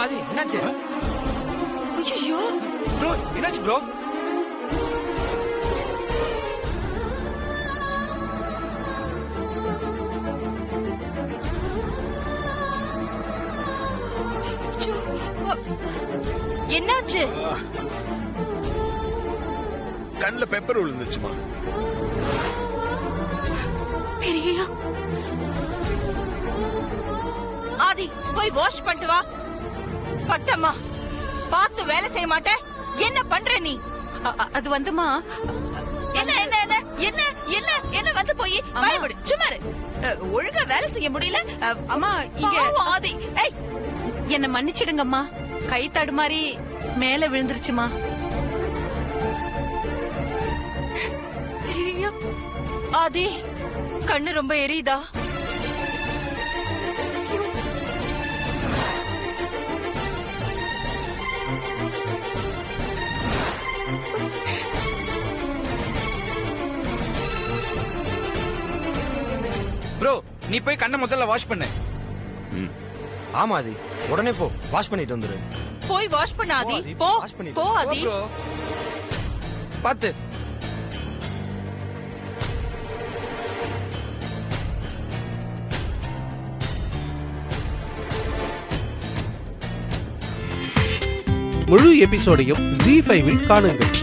ஆதி என்னாச்சு? ஐயோ ப்ரோ என்னாச்சு ப்ரோ? என்னாச்சு? கண்ணுல பெப்பர் விழுந்துச்சுமா. பெரியயா ஆதி போய் வாஷ் பண்ணிட்டு வா. பட்டம்மா பார்த்து வேலை செய்ய மாட்டேன். என்ன பண்ற நீ? அது வந்துமா என்ன என்ன என்ன என்ன என்ன என்ன வந்து போய் பயப்படு. சும்மா ஒழுங்கா வேலை செய்ய முடியல. அம்மா இங்க ஆதி என்ன மன்னிச்சிடுங்கம்மா. கை தடுமாறி மேல விழுந்துருச்சுமா. ஆதி கண்ணு ரொம்ப எரியுதா? ப்ரோ நீ போய் கண்ணை முதல்ல வாஷ் பண்ணு. ஆமா ஆதி, உடனே போ வாஷ் பண்ணிட்டு வந்துரு. போய் வாஷ் பண்ண ஆதி. போ போ ஆதி. பாத்து முழு எபிசோடையும் Zee5 காணுங்கள்.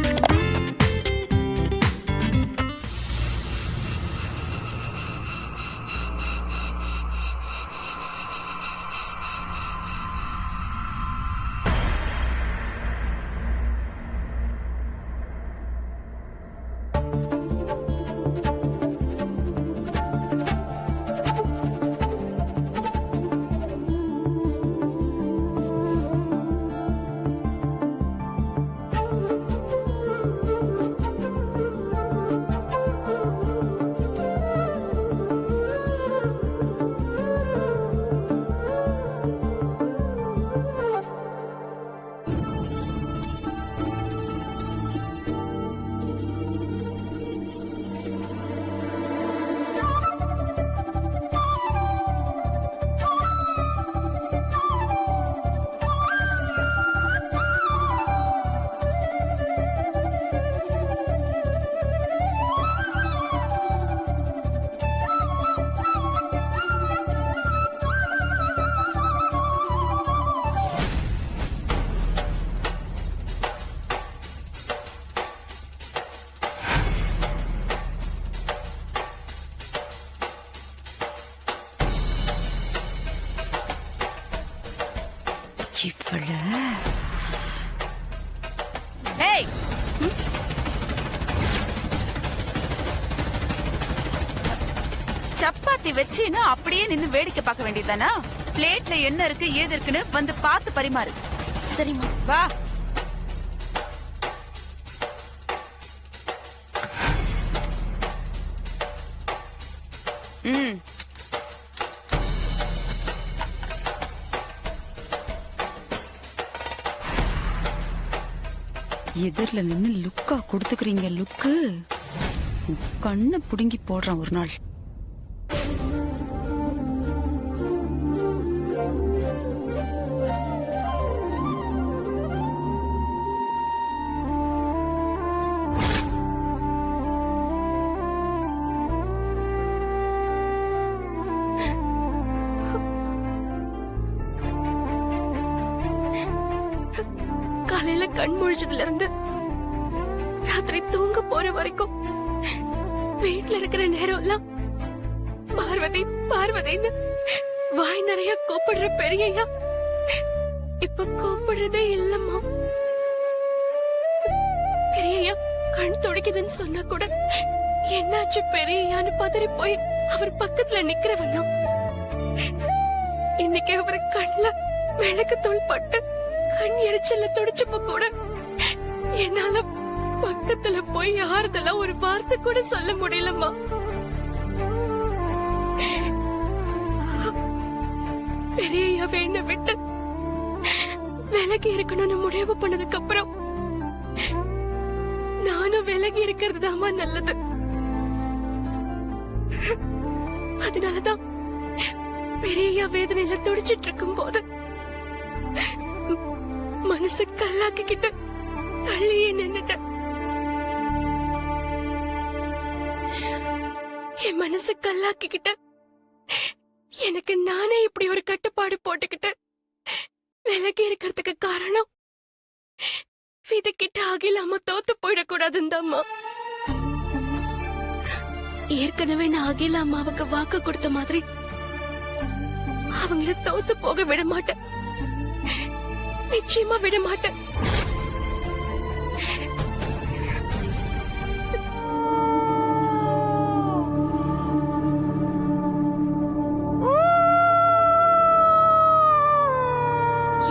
சப்பாத்தி வச்சுன்னு அப்படியே நின்னு வேடிக்கை பார்க்க வேண்டியதானா? பிளேட்ல என்ன இருக்கு ஏது இருக்குன்னு வந்து பார்த்து பரிமாறு. சரிம்மா வா. எதிரில நின்னு லுக்கா கொடுத்துக்கிறீங்க. லுக்கு கண்ணு புடுங்கி போடுறான் ஒரு நாள். காலையில கண் முழிச்சதுல இருந்து ராத்திரி தூங்க போற வரைக்கும் வீட்டுல இருக்கிற நேரம் எல்லாம் பார்வதி பார்வதின்னு வாய் நிறைய கூப்பிடுற பெரியய்யா இப்ப கூப்பிடுறதே இல்லம்மா. பெரியய்யா கண் துடைக்குதுன்னு சொன்னா கூட என்னாச்சு பெரியய்யான்னு பதறி போய் அவர் பக்கத்துல நிக்கிறவனா. இன்னைக்கு அவர் கண்ல விளக்கு தூள் பட்டு கண் எரிச்சல்ல துடிச்சப்ப கூட என்னால பக்கத்துல போய் யாருதெல்ல ஒரு வார்த்தை கூட சொல்ல முடியலம்மா. பெரிய வேண்ட விட்டு விலகி இருக்கணும்னு முடிவு பண்ணதுக்கு அப்புறம் நானும் விலகி இருக்கிறது தாமா நல்லது. அதனாலதான் பெரிய வேதனையில துடிச்சிட்டு இருக்கும் போது மனசு கல்லாக்கிக்கிட்டு தள்ளியே நின்னுட்டேன். என் மனசு கல்லாக்கிக்கிட்ட எனக்கு நானே இப்படி ஒரு கட்டுப்பாடு போட்டுக்கிட்டு விலகி இருக்கிறதுக்கு காரணம் விதிக்கிட்ட அகிலாம தோத்து போயிடக்கூடாதுன்னு அம்மா. ஏற்கனவே நான் அகிலா அம்மாவுக்கு வாக்கு கொடுத்த மாதிரி அவங்கள தோத்து போக விட மாட்டேன். நிச்சயமா விட மாட்டேன்.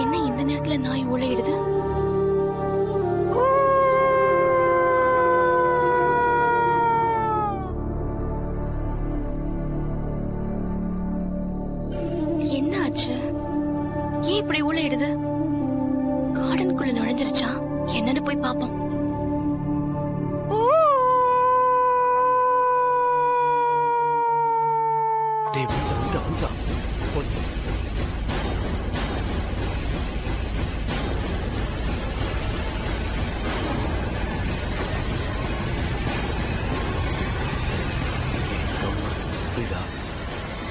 என்ன இந்த நேரத்துல நாய் ஊழையிடுது? என்ன ஆச்சு? ஏன் இப்படி ஊழையிடுது? கார்டனுக்குள்ள நுழைஞ்சிருச்சா? என்னன்னு போய் பாப்போம். டேய் விட்டா போய் புரியுதா?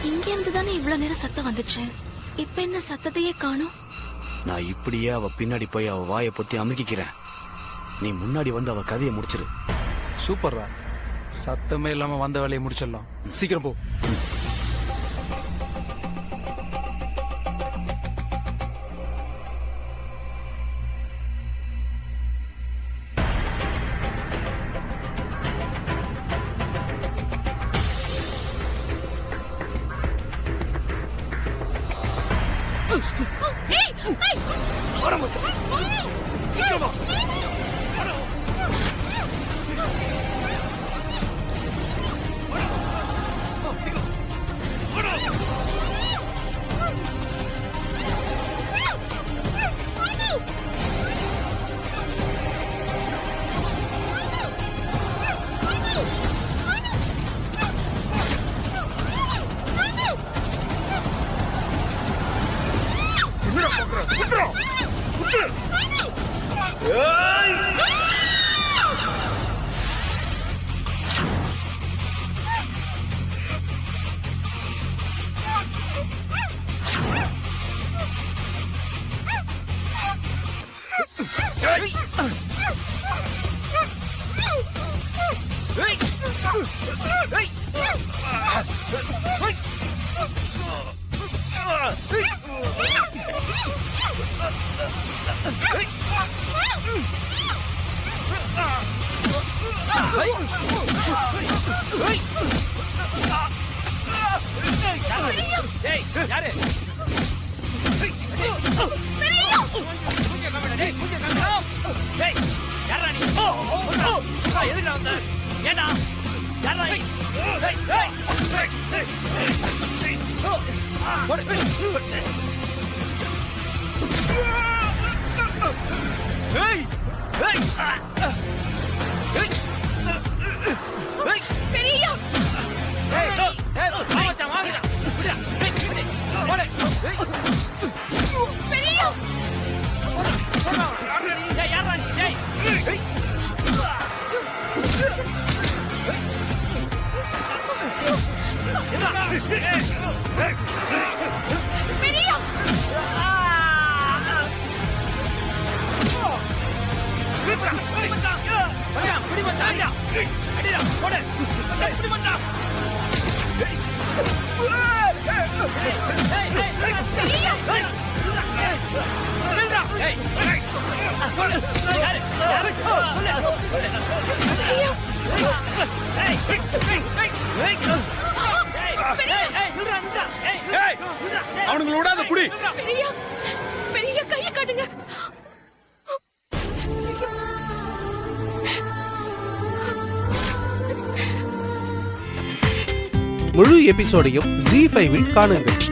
இங்க இருந்து தானே இவ்வளவு நேரம் சத்தம் வந்துச்சு. இப்ப என்ன சத்தத்தையே காணோம்? நான் இப்படியே அவ பின்னாடி போய் அவ வாயை பொத்தி அமுக்கிக்கிறேன். நீ முன்னாடி வந்து அவ கதையை முடிச்சிரு. சூப்பர்ரா, சத்தமே இல்லாம வந்த வேலையை முடிச்சிடலாம். சீக்கிரம் போ. அவனுங்களை விடாத புடி. பெரிய பெரிய கையை காட்டுங்க. முழு எபிசோடையும் ஜி5 காணுங்கள்.